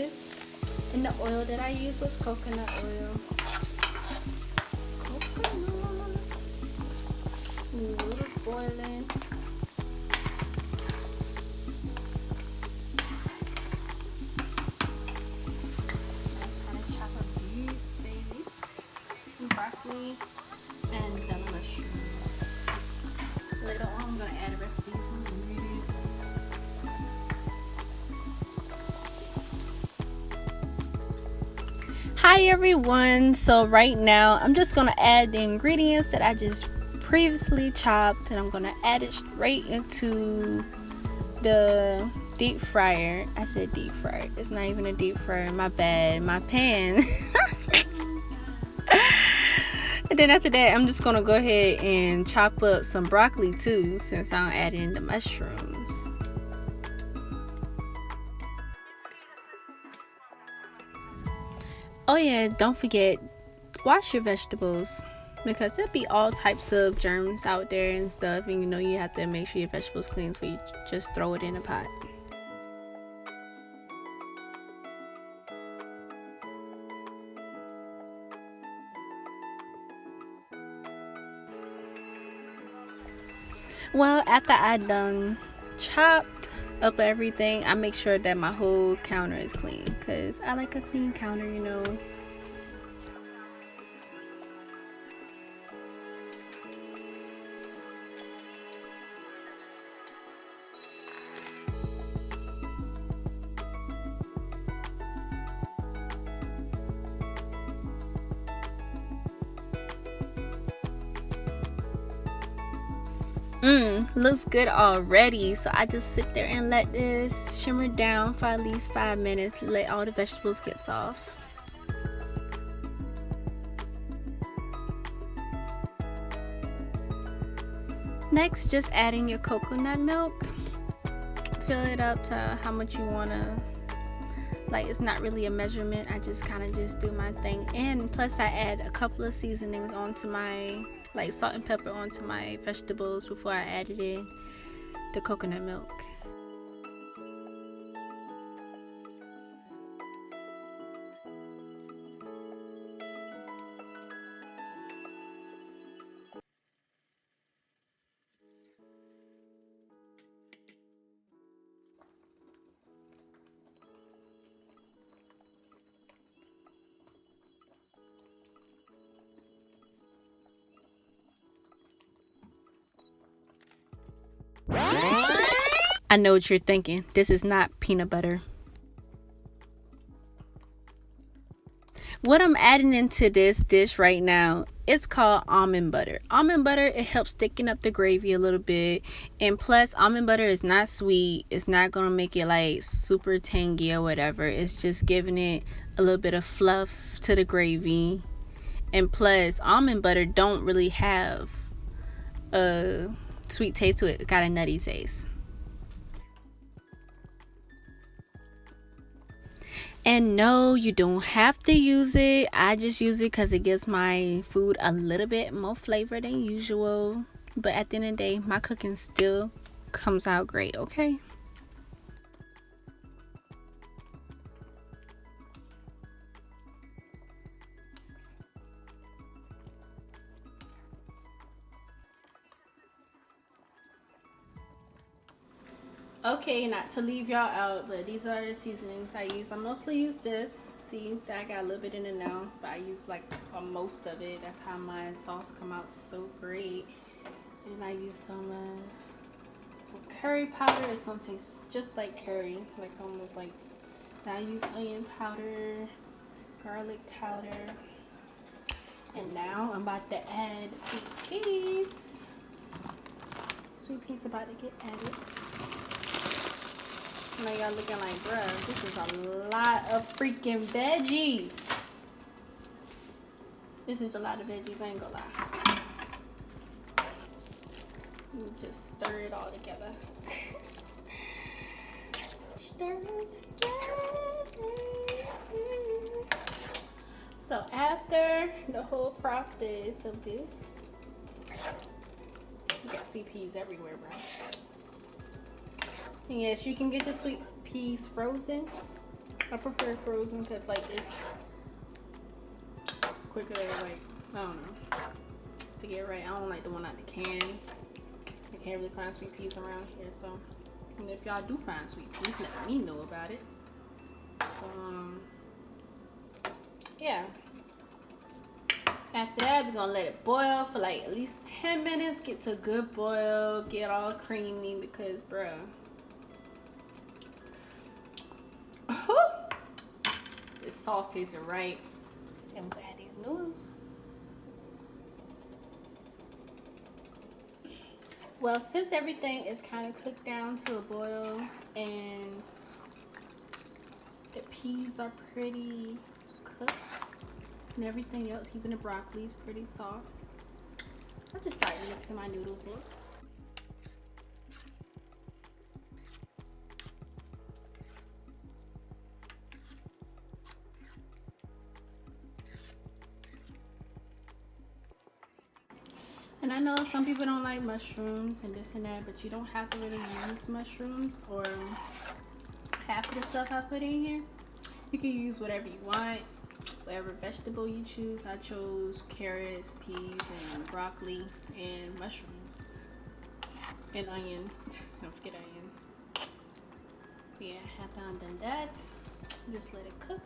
this. And the oil that I used was coconut oil. Coconut. Noodles boiling. Broccoli and the mushrooms. Later on, I'm gonna add the rest of these ingredients. Hi everyone. So right now, I'm just gonna add the ingredients that I just previously chopped, and I'm gonna add it straight into the deep fryer. I said deep fryer. It's not even a deep fryer. My bad. My pan. And then after that, I'm just gonna go ahead and chop up some broccoli too, since I'm adding the mushrooms. Oh yeah, don't forget, wash your vegetables, because there'll be all types of germs out there and stuff, and you have to make sure your vegetables clean before you just throw it in a pot. Well, after I done chopped up everything, I make sure that my whole counter is clean, because I like a clean counter, Looks good already. So I just sit there and let this shimmer down for at least 5 minutes. Let all the vegetables get soft. Next, just adding your coconut milk. Fill it up to how much you want to. Like, it's not really a measurement. I just kind of just do my thing. And plus I add a couple of seasonings onto my, like salt and pepper onto my vegetables before I added in the coconut milk. I know what you're thinking. This is not peanut butter. What I'm adding into this dish right now, it's called almond butter. Almond butter, it helps thicken up the gravy a little bit. And plus, almond butter is not sweet. It's not going to make it like super tangy or whatever. It's just giving it a little bit of fluff to the gravy. And plus, almond butter don't really have a sweet taste to it. It's got a nutty taste. And no, you don't have to use it. I just use it because it gives my food a little bit more flavor than usual. But at the end of the day, my cooking still comes out great, okay? Okay, not to leave y'all out, but these are the seasonings I use. I mostly use this. See, I got a little bit in it now, but I use like most of it. That's how my sauce come out so great. And I use some curry powder. It's gonna taste just like curry, like almost like. Now I use onion powder, garlic powder, and now I'm about to add sweet peas. Sweet peas about to get added. Now y'all looking like, bruh, this is a lot of freaking veggies. This is a lot of veggies, I ain't gonna lie. You just stir it all together. Stir it together. So after the whole process of this, you got sweet peas everywhere, bro. And yes, you can get your sweet peas frozen, I prefer frozen because like it's quicker to like, I don't know, to get right. I don't like the one out the can. I can't really find sweet peas around here, so and if y'all do find sweet peas, let me know about it. So, yeah. After that, we're gonna let it boil for like at least 10 minutes. Get to a good boil, get all creamy because, bruh. This sauce isn't right. And we'll add these noodles. Well, since everything is kind of cooked down to a boil and the peas are pretty cooked and everything else, even the broccoli is pretty soft, I'll just start mixing my noodles in. And I know some people don't like mushrooms and this and that, but you don't have to really use mushrooms or half of the stuff I put in here. You can use whatever you want, whatever vegetable you choose. I chose carrots, peas, and broccoli, and mushrooms, and onion. Don't forget onion. But yeah, after I've done that, just let it cook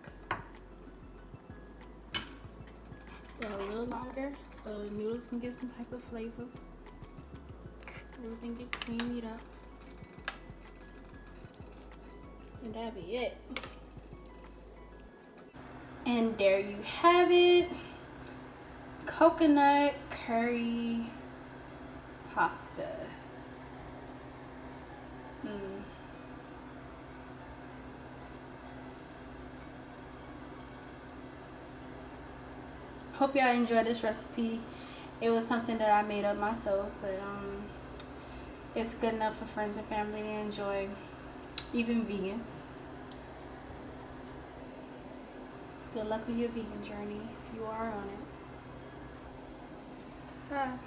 for a little longer so the noodles can get some type of flavor. Everything get creamied up. And that'll be it. And there you have it. Coconut curry pasta. Hope y'all enjoyed this recipe. It was something that I made up myself, but it's good enough for friends and family to enjoy, even vegans. Good luck with your vegan journey if you are on it. Ta-ta.